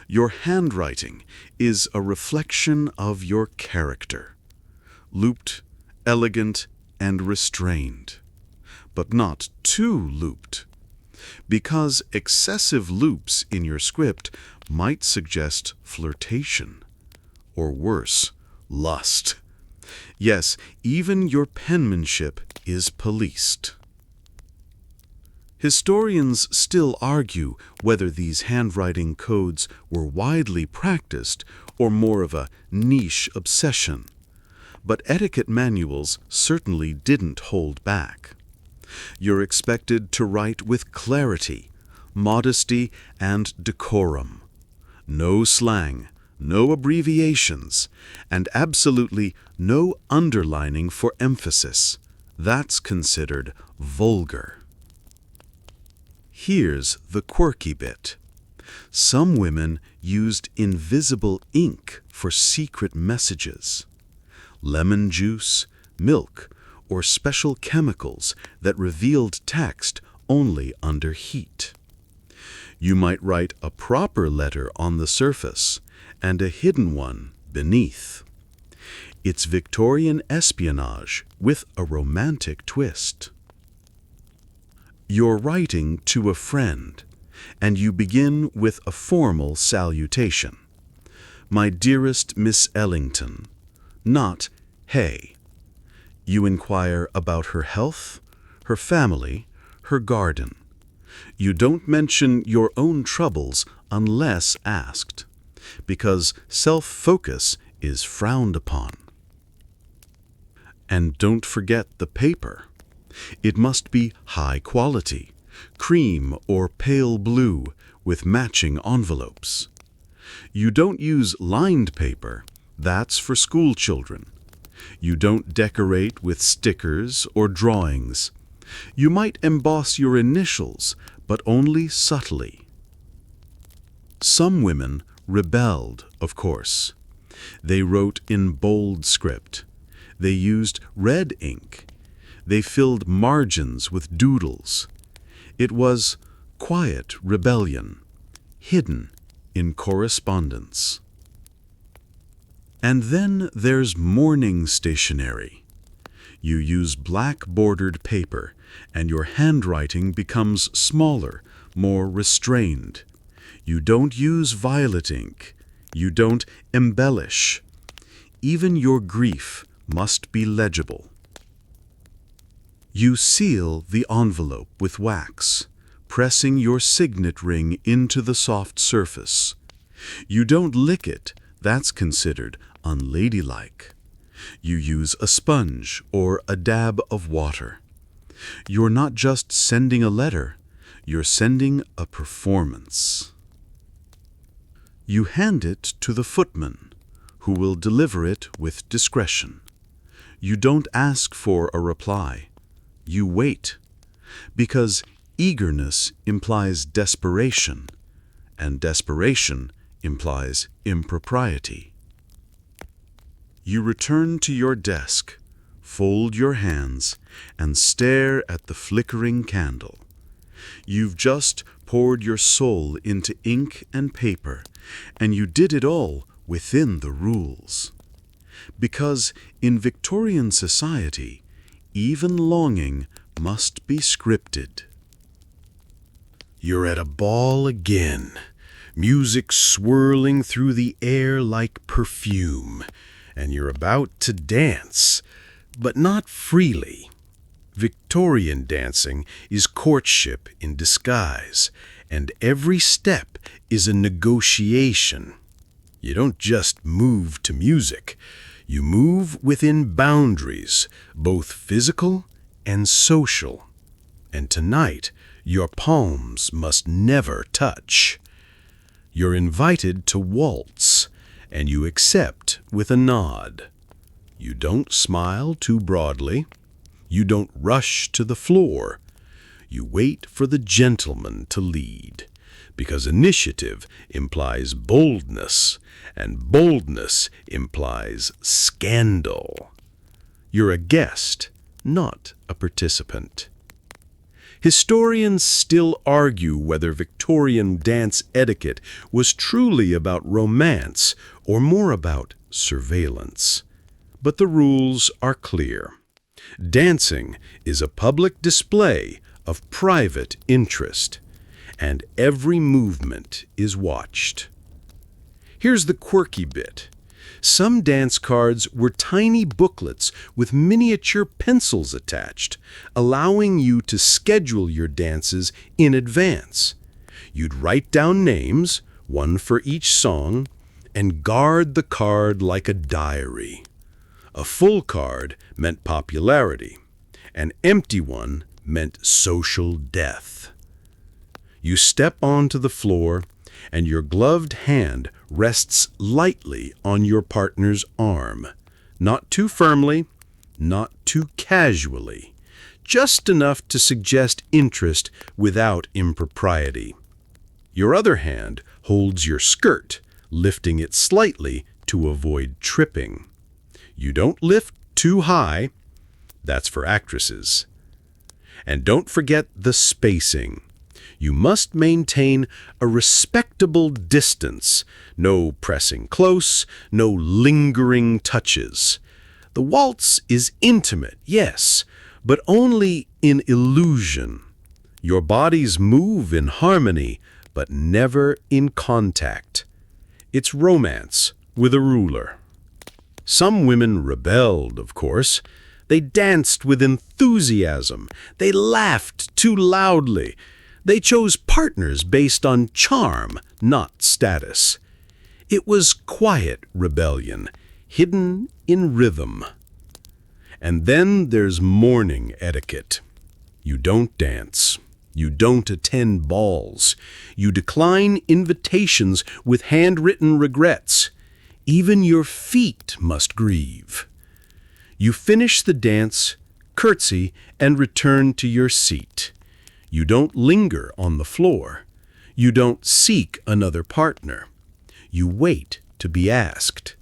Your handwriting is a reflection of your character. Looped, elegant, and restrained. But not too looped. Because excessive loops in your script might suggest flirtation. Or worse, lust. Yes, even your penmanship is policed. Historians still argue whether these handwriting codes were widely practiced or more of a niche obsession. But etiquette manuals certainly didn't hold back. You're expected to write with clarity, modesty, and decorum. No slang, no abbreviations, and absolutely no underlining for emphasis. That's considered vulgar. Here's the quirky bit. Some women used invisible ink for secret messages. Lemon juice, milk, or special chemicals that revealed text only under heat. You might write a proper letter on the surface and a hidden one beneath. It's Victorian espionage with a romantic twist. You're writing to a friend, and you begin with a formal salutation. My dearest Miss Ellington, not, hey. You inquire about her health, her family, her garden. You don't mention your own troubles unless asked, because self-focus is frowned upon. And don't forget the paper. It must be high quality, cream or pale blue with matching envelopes. You don't use lined paper, that's for school children. You don't decorate with stickers or drawings. You might emboss your initials, but only subtly. Some women rebelled, of course. They wrote in bold script. They used red ink. They filled margins with doodles. It was quiet rebellion, hidden in correspondence. And then there's mourning stationery. You use black bordered paper, and your handwriting becomes smaller, more restrained. You don't use violet ink. You don't embellish. Even your grief must be legible. You seal the envelope with wax, pressing your signet ring into the soft surface. You don't lick it, that's considered unladylike. You use a sponge or a dab of water. You're not just sending a letter, you're sending a performance. You hand it to the footman, who will deliver it with discretion. You don't ask for a reply. You wait, because eagerness implies desperation, and desperation implies impropriety. You return to your desk, fold your hands, and stare at the flickering candle. You've just poured your soul into ink and paper, and you did it all within the rules. Because in Victorian society, even longing must be scripted. You're at a ball again, music swirling through the air like perfume, and you're about to dance, but not freely. Victorian dancing is courtship in disguise, and every step is a negotiation. You don't just move to music. You move within boundaries, both physical and social. And tonight, your palms must never touch. You're invited to waltz, and you accept with a nod. You don't smile too broadly. You don't rush to the floor. You wait for the gentleman to lead, because initiative implies boldness, and boldness implies scandal. You're a guest, not a participant. Historians still argue whether Victorian dance etiquette was truly about romance or more about surveillance. But the rules are clear. Dancing is a public display of private interest, and every movement is watched. Here's the quirky bit. Some dance cards were tiny booklets with miniature pencils attached, allowing you to schedule your dances in advance. You'd write down names, one for each song, and guard the card like a diary. A full card meant popularity. An empty one meant social death. You step onto the floor, and your gloved hand rests lightly on your partner's arm. Not too firmly, not too casually. Just enough to suggest interest without impropriety. Your other hand holds your skirt, lifting it slightly to avoid tripping. You don't lift too high. That's for actresses. And don't forget the spacing. You must maintain a respectable distance. No pressing close, no lingering touches. The waltz is intimate, yes, but only in illusion. Your bodies move in harmony, but never in contact. It's romance with a ruler. Some women rebelled, of course. They danced with enthusiasm. They laughed too loudly. They chose partners based on charm, not status. It was quiet rebellion, hidden in rhythm. And then there's mourning etiquette. You don't dance. You don't attend balls. You decline invitations with handwritten regrets. Even your feet must grieve. You finish the dance, curtsy, and return to your seat. You don't linger on the floor. You don't seek another partner. You wait to be asked,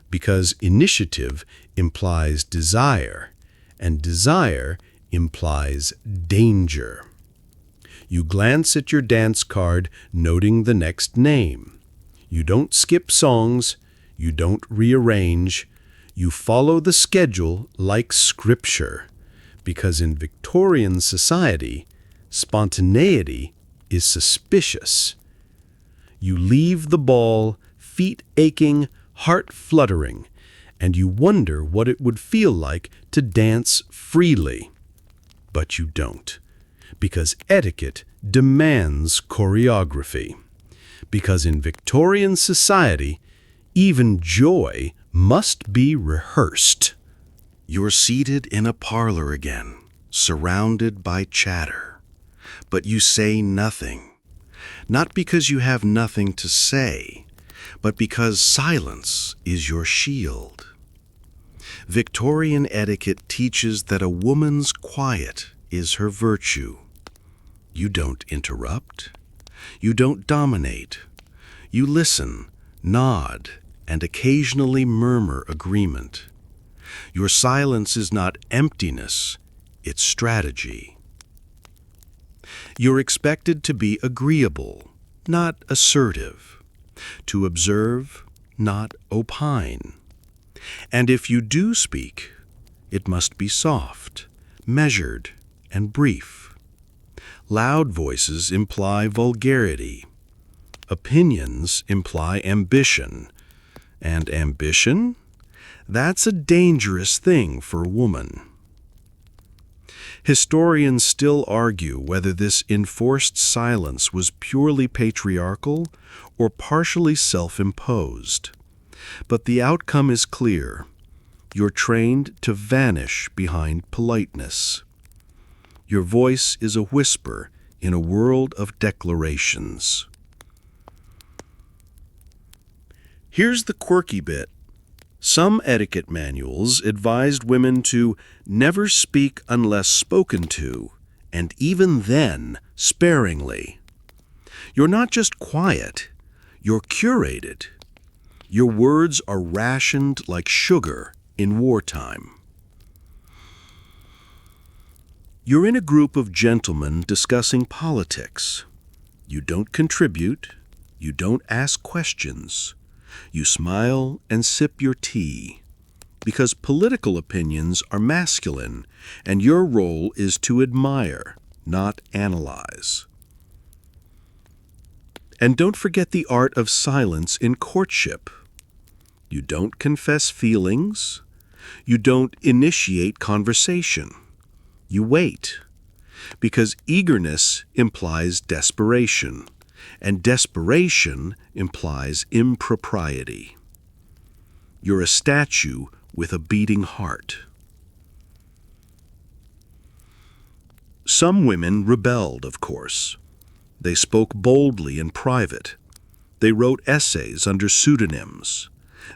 because initiative implies desire, and desire implies danger. You glance at your dance card, noting the next name. You don't skip songs. You don't rearrange. You follow the schedule like scripture, because in Victorian society, spontaneity is suspicious. You leave the ball, feet aching, heart fluttering, and you wonder what it would feel like to dance freely. But you don't, because etiquette demands choreography. Because in Victorian society, even joy must be rehearsed. You're seated in a parlor again, surrounded by chatter. But you say nothing. Not because you have nothing to say, but because silence is your shield. Victorian etiquette teaches that a woman's quiet is her virtue. You don't interrupt. You don't dominate. You listen, nod, and occasionally murmur agreement. Your silence is not emptiness, it's strategy. You're expected to be agreeable, not assertive, to observe, not opine. And if you do speak, it must be soft, measured, and brief. Loud voices imply vulgarity. Opinions imply ambition. And ambition? That's a dangerous thing for a woman. Historians still argue whether this enforced silence was purely patriarchal or partially self-imposed. But the outcome is clear. You're trained to vanish behind politeness. Your voice is a whisper in a world of declarations. Here's the quirky bit. Some etiquette manuals advised women to never speak unless spoken to, and even then, sparingly. You're not just quiet, you're curated. Your words are rationed like sugar in wartime. You're in a group of gentlemen discussing politics. You don't contribute, you don't ask questions. You smile and sip your tea, because political opinions are masculine, and your role is to admire, not analyze. And don't forget the art of silence in courtship. You don't confess feelings. You don't initiate conversation. You wait, because eagerness implies desperation, and desperation implies impropriety. You're a statue with a beating heart. Some women rebelled, of course. They spoke boldly in private. They wrote essays under pseudonyms.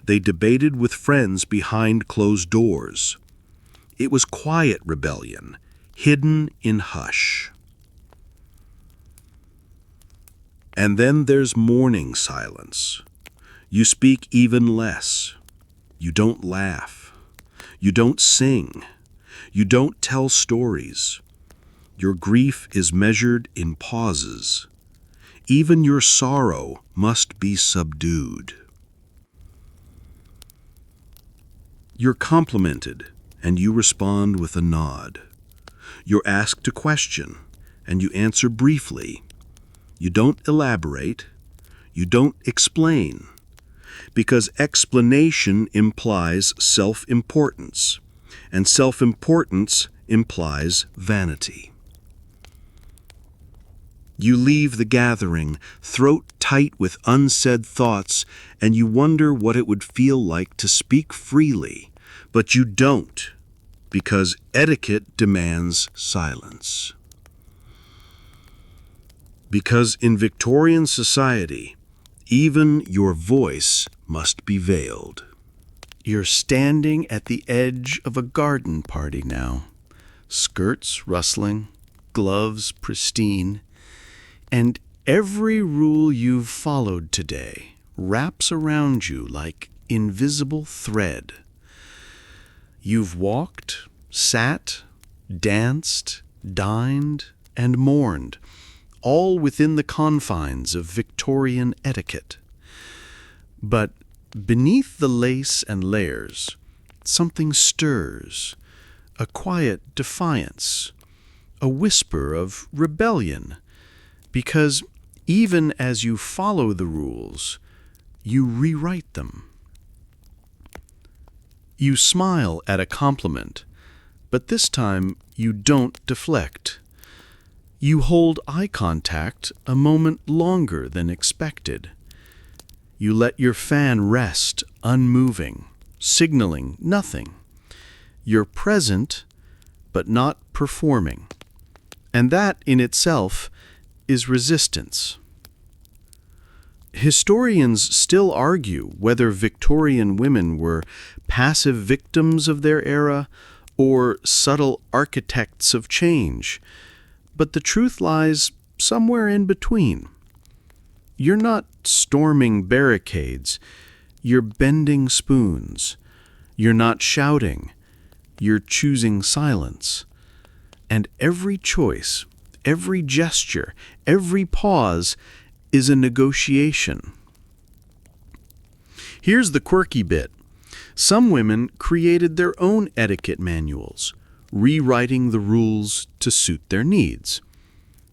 They debated with friends behind closed doors. It was quiet rebellion, hidden in hush. And then there's mourning silence. You speak even less. You don't laugh. You don't sing. You don't tell stories. Your grief is measured in pauses. Even your sorrow must be subdued. You're complimented, and you respond with a nod. You're asked a question, and you answer briefly. You don't elaborate. You don't explain. Because explanation implies self-importance, and self-importance implies vanity. You leave the gathering, throat tight with unsaid thoughts, and you wonder what it would feel like to speak freely, but you don't, because etiquette demands silence. Because in Victorian society, even your voice must be veiled. You're standing at the edge of a garden party now. Skirts rustling, gloves pristine, and every rule you've followed today wraps around you like invisible thread. You've walked, sat, danced, dined, and mourned, all within the confines of Victorian etiquette. But beneath the lace and layers, something stirs, a quiet defiance, a whisper of rebellion, because even as you follow the rules, you rewrite them. You smile at a compliment, but this time you don't deflect. You hold eye contact a moment longer than expected. You let your fan rest unmoving, signaling nothing. You're present, but not performing. And that in itself is resistance. Historians still argue whether Victorian women were passive victims of their era or subtle architects of change. But the truth lies somewhere in between. You're not storming barricades, you're bending spoons. You're not shouting, you're choosing silence. And every choice, every gesture, every pause is a negotiation. Here's the quirky bit. Some women created their own etiquette manuals, rewriting the rules to suit their needs.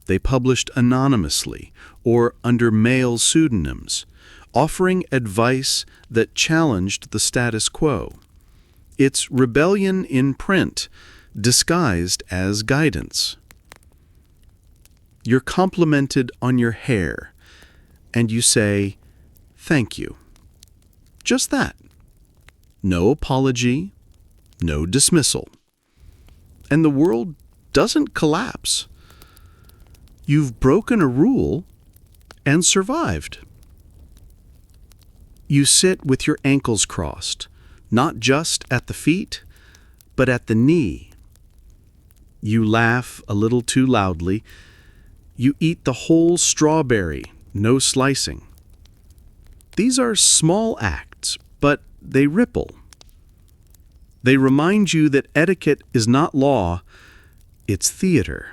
They published anonymously or under male pseudonyms, offering advice that challenged the status quo. It's rebellion in print, disguised as guidance. You're complimented on your hair, and you say, "Thank you." Just that. No apology, no dismissal. And the world doesn't collapse. You've broken a rule and survived. You sit with your ankles crossed, not just at the feet, but at the knee. You laugh a little too loudly. You eat the whole strawberry, no slicing. These are small acts, but they ripple. They remind you that etiquette is not law, it's theater,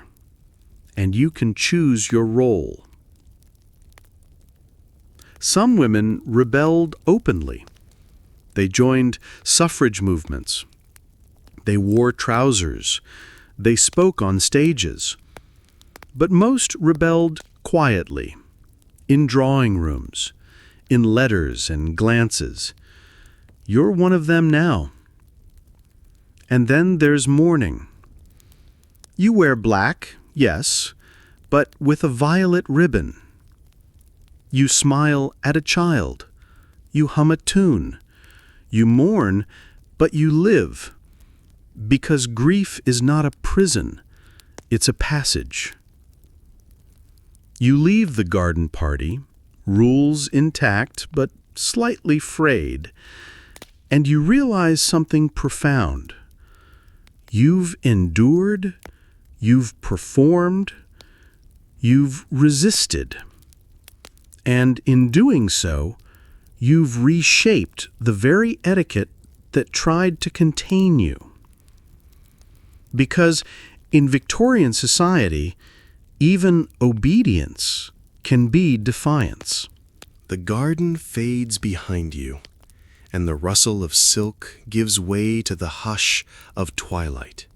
and you can choose your role. Some women rebelled openly. They joined suffrage movements. They wore trousers. They spoke on stages. But most rebelled quietly, in drawing rooms, in letters and glances. You're one of them now. And then there's mourning. You wear black, yes, but with a violet ribbon. You smile at a child. You hum a tune. You mourn, but you live. Because grief is not a prison, it's a passage. You leave the garden party, rules intact but slightly frayed, and you realize something profound. You've endured, you've performed, you've resisted. And in doing so, you've reshaped the very etiquette that tried to contain you. Because in Victorian society, even obedience can be defiance. The garden fades behind you, and the rustle of silk gives way to the hush of twilight.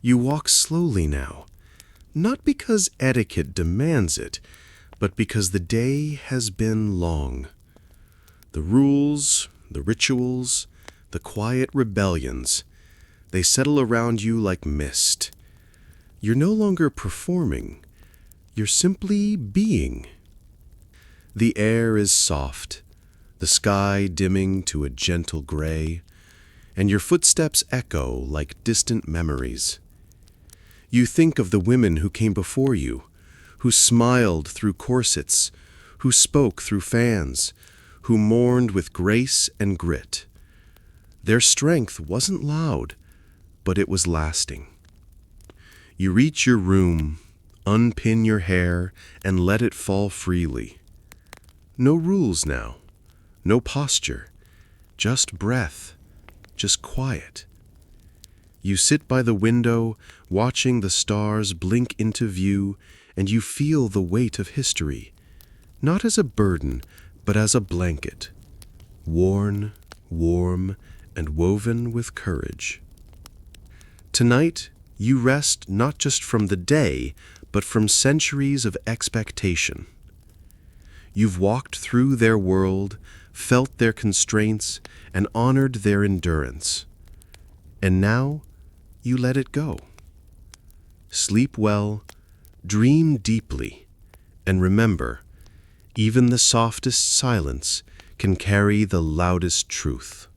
You walk slowly now, not because etiquette demands it, but because the day has been long. The rules, the rituals, the quiet rebellions, they settle around you like mist. You're no longer performing, you're simply being. The air is soft, the sky dimming to a gentle gray, and your footsteps echo like distant memories. You think of the women who came before you, who smiled through corsets, who spoke through fans, who mourned with grace and grit. Their strength wasn't loud, but it was lasting. You reach your room, unpin your hair, and let it fall freely. No rules now, no posture, just breath, just quiet. You sit by the window, watching the stars blink into view, and you feel the weight of history, not as a burden, but as a blanket, worn, warm, and woven with courage. Tonight, you rest not just from the day, but from centuries of expectation. You've walked through their world, felt their constraints, and honored their endurance. And now, you let it go. Sleep well, dream deeply, and remember, even the softest silence can carry the loudest truth.